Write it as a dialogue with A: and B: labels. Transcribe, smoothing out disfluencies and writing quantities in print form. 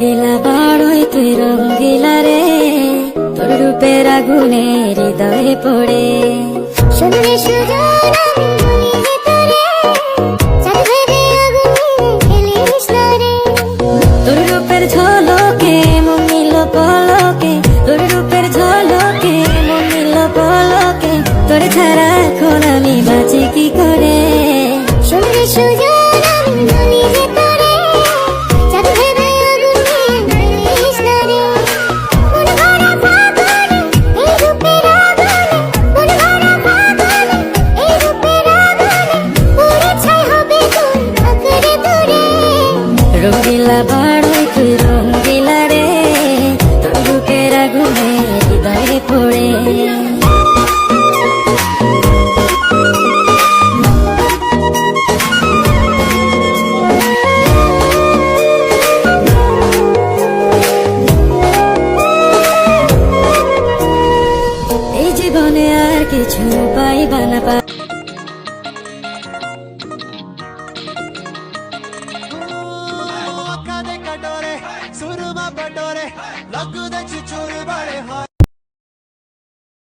A: রঙ্গিলা বাড়ই তুই রঙ্গিলা রে, তোর রূপের আগুনে হৃদয়ে পড়ে।
B: শুনলে সুজন আমি মনে তোরে, চাঁদ ভেবে আগুনে খেলিস না রে।
A: তোর রূপের ঝলকে মন নিল পলকে, তোর রূপের ঝলকে মন নিল পলকে, তোর ছাড়া এখন আমি বাঁচি কি করে।
B: শুনলে সুজন আমি মনে তোরে, চাঁদ ভেবে আগুনে খেলিস না রে। মন ভরা ফাগুনে এই রূপের আগুনে, মন ভরা ফাগুনে এই রূপের আগুনে, পুড়ে ছাই হবে তোর আঁকড়ে ধরে।
A: রঙ্গিলা বাড়ই তুই রঙ্গিলা রে, তোর রূপের আগুনে হৃদয়ে পড়ে।